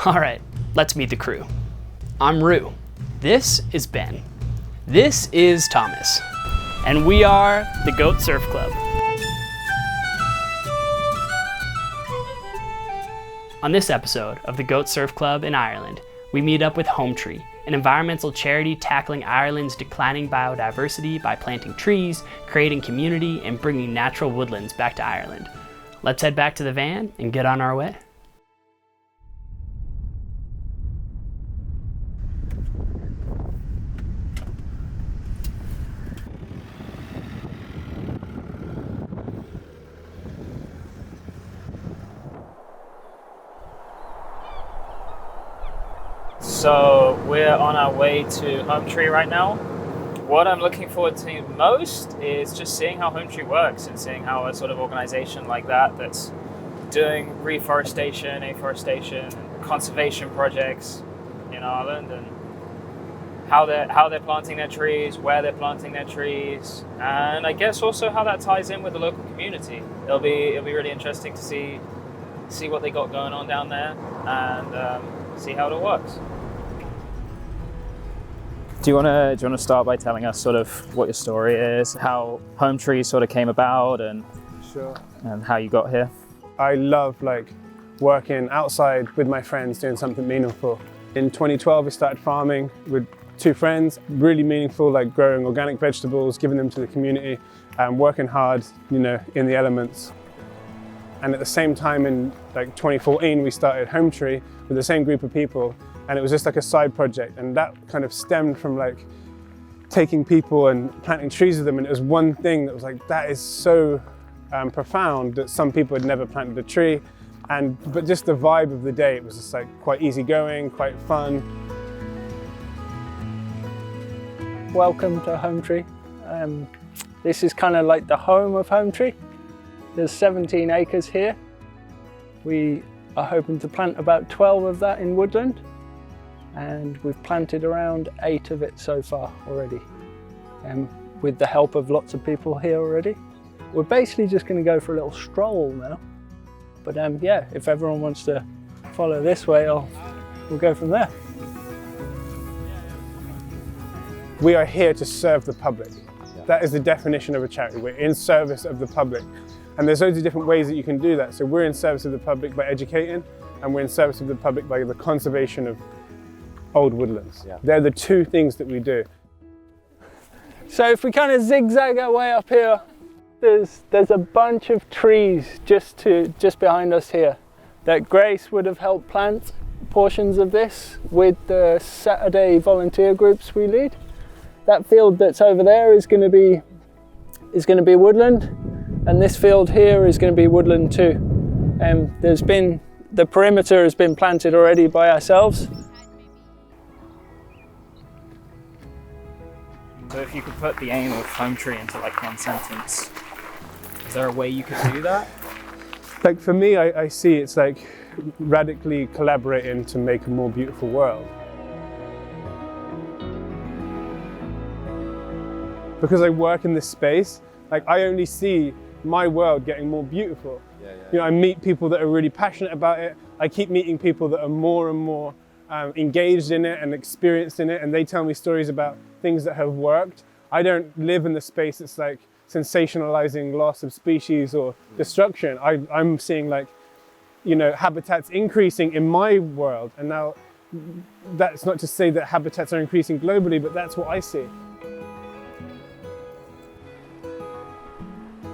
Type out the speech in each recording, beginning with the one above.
All right, let's meet the crew. I'm Rue. This is Ben. This is Thomas. And we are the Goat Surf Club. On this episode of the Goat Surf Club in Ireland, we meet up with Hometree, an environmental charity tackling Ireland's declining biodiversity by planting trees, creating community, and bringing natural woodlands back to Ireland. Let's head back to the van and get on our way. So we're on our way to Hometree right now. What I'm looking forward to most is just seeing how Hometree works and seeing how a sort of organization like that that's doing reforestation, afforestation, conservation projects in Ireland, and how they're planting their trees, where they're planting their trees, and I guess also how that ties in with the local community. It'll be really interesting to see what they got going on down there and see how it all works. Do you want to start by telling us sort of what your story is, how Hometree sort of came about, and Sure. And how you got here? I love working outside with my friends, doing something meaningful. In 2012, we started farming with 2 friends, really meaningful, growing organic vegetables, giving them to the community, and working hard, in the elements. And at the same time, in 2014, we started Hometree with the same group of people. And it was just a side project, and that kind of stemmed from taking people and planting trees with them, and it was one thing that was that is so profound that some people had never planted a tree, but just the vibe of the day, it was just quite easygoing, quite fun. Welcome to Hometree. This is kind of the home of Hometree. There's 17 acres here. We are hoping to plant about 12 of that in woodland. And we've planted around 8 of it so far already, with the help of lots of people here already. We're basically just going to go for a little stroll now, but yeah, if everyone wants to follow this way, we'll go from there. We are here to serve the public. That is the definition of a charity. We're in service of the public, and there's loads of different ways that you can do that. So we're in service of the public by educating, and we're in service of the public by the conservation of old woodlands. Yeah. They're the 2 things that we do. So if we kind of zigzag our way up here, there's a bunch of trees just behind us here that Grace would have helped plant portions of this with the Saturday volunteer groups we lead. That field that's over there is going to be woodland, and this field here is going to be woodland too. The perimeter has been planted already by ourselves. So if you could put the aim of Hometree into one sentence, is there a way you could do that? For me, I see it's radically collaborating to make a more beautiful world. Because I work in this space, I only see my world getting more beautiful. I meet people that are really passionate about it. I keep meeting people that are more and more engaged in it and experienced in it, and they tell me stories about things that have worked. I don't live in the space that's sensationalizing loss of species or destruction. I'm seeing habitats increasing in my world, and now that's not to say that habitats are increasing globally, but that's what I see.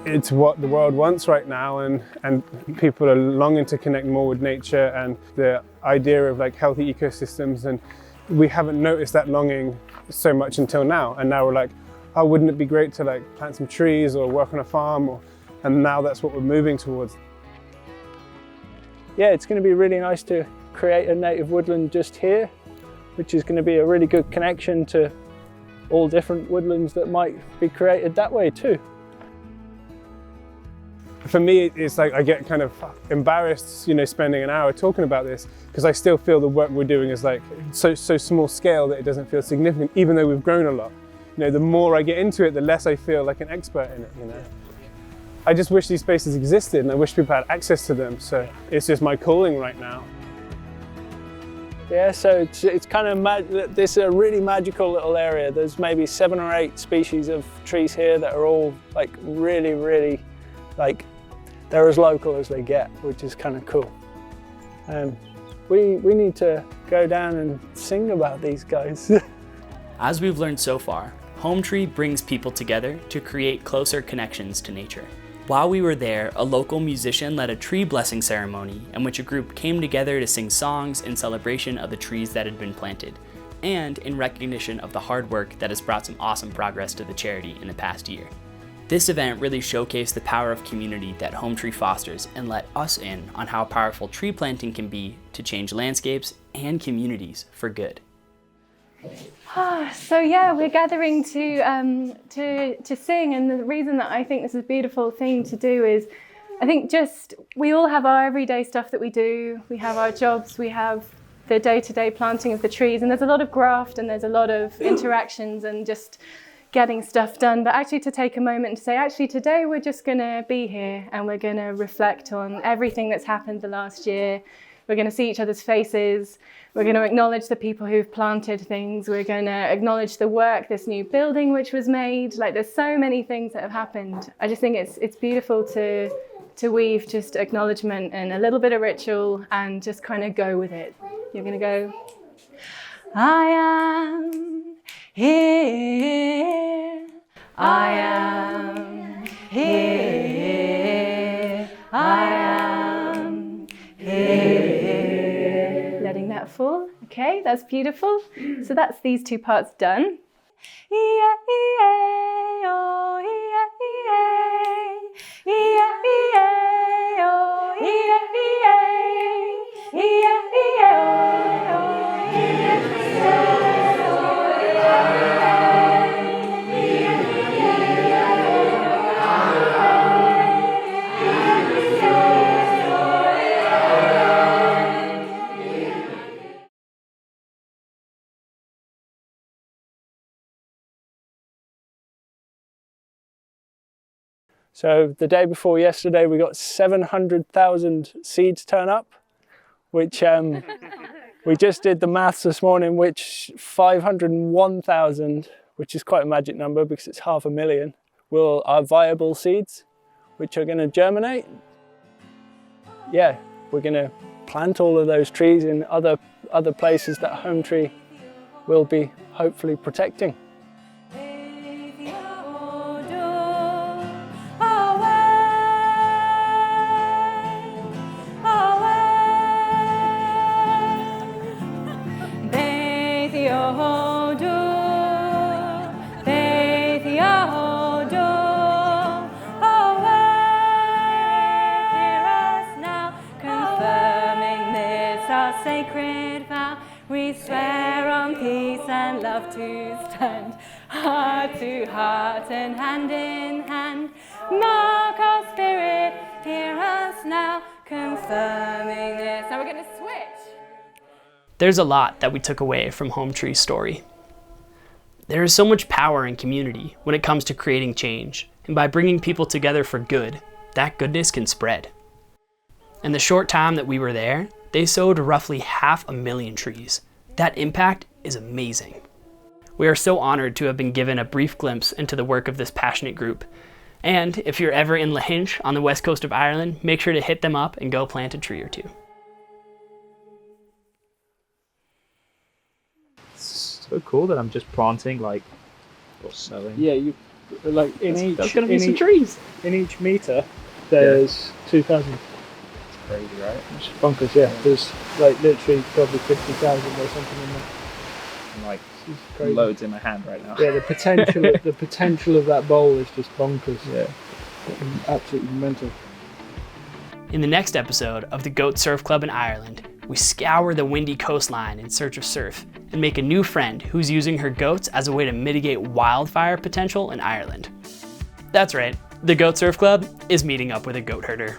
It's what the world wants right now, and people are longing to connect more with nature and the idea of healthy ecosystems, and we haven't noticed that longing so much until now. And now we're oh, wouldn't it be great to plant some trees or work on a farm, and now that's what we're moving towards. Yeah, it's going to be really nice to create a native woodland just here, which is going to be a really good connection to all different woodlands that might be created that way too. For me, it's I get kind of embarrassed, spending an hour talking about this, because I still feel the work we're doing is so small scale that it doesn't feel significant, even though we've grown a lot. The more I get into it, the less I feel like an expert in it. I just wish these spaces existed, and I wish people had access to them. So it's just my calling right now. Yeah, so it's kind of this is a really magical little area. There's maybe 7 or 8 species of trees here that are all like really like they're as local as they get, which is kind of cool. We need to go down and sing about these guys. As we've learned so far, Hometree brings people together to create closer connections to nature. While we were there, a local musician led a tree blessing ceremony in which a group came together to sing songs in celebration of the trees that had been planted, and in recognition of the hard work that has brought some awesome progress to the charity in the past year. This event really showcased the power of community that Hometree fosters and let us in on how powerful tree planting can be to change landscapes and communities for good. So yeah, we're gathering to sing, and the reason that I think this is a beautiful thing to do is, I think just we all have our everyday stuff that we do. We have our jobs, we have the day-to-day planting of the trees, and there's a lot of graft and there's a lot of interactions and just getting stuff done. But actually to take a moment to say, actually today we're just going to be here and we're going to reflect on everything that's happened the last year. We're going to see each other's faces. We're going to acknowledge the people who've planted things. We're going to acknowledge the work, this new building which was made. Like, there's so many things that have happened. I just think it's beautiful to weave just acknowledgement and a little bit of ritual and just kind of go with it. You're going to go, I am here. I am here. I am here. Letting that fall. Okay, that's beautiful. So that's these 2 parts done. So the day before yesterday, we got 700,000 seeds turn up, which we just did the maths this morning, which 501,000, which is quite a magic number because it's 500,000, are viable seeds, which are going to germinate. Yeah, we're going to plant all of those trees in other places that Hometree will be hopefully protecting. Sacred vow, we swear on peace and love to stand, heart to heart and hand in hand. Mark our spirit, hear us now, confirming this. Now we're going to switch. There's a lot that we took away from Hometree's story. There is so much power in community when it comes to creating change, and by bringing people together for good, that goodness can spread. In the short time that we were there, they sowed roughly 500,000 trees. That impact is amazing. We are so honored to have been given a brief glimpse into the work of this passionate group. And if you're ever in Lahinch on the west coast of Ireland, make sure to hit them up and go plant a tree or 2. It's so cool that I'm just planting, like, or sowing. Yeah, you like There's gonna be some trees. In each meter, there's 2,000. Crazy, right? It's bonkers, yeah. There's like literally probably 50,000 or something in there. I'm like Crazy. loads in my hand right now. Yeah, the potential of that bowl is just bonkers. Yeah. Absolutely mental. In the next episode of the Goat Surf Club in Ireland, we scour the windy coastline in search of surf and make a new friend who's using her goats as a way to mitigate wildfire potential in Ireland. That's right, the Goat Surf Club is meeting up with a goat herder.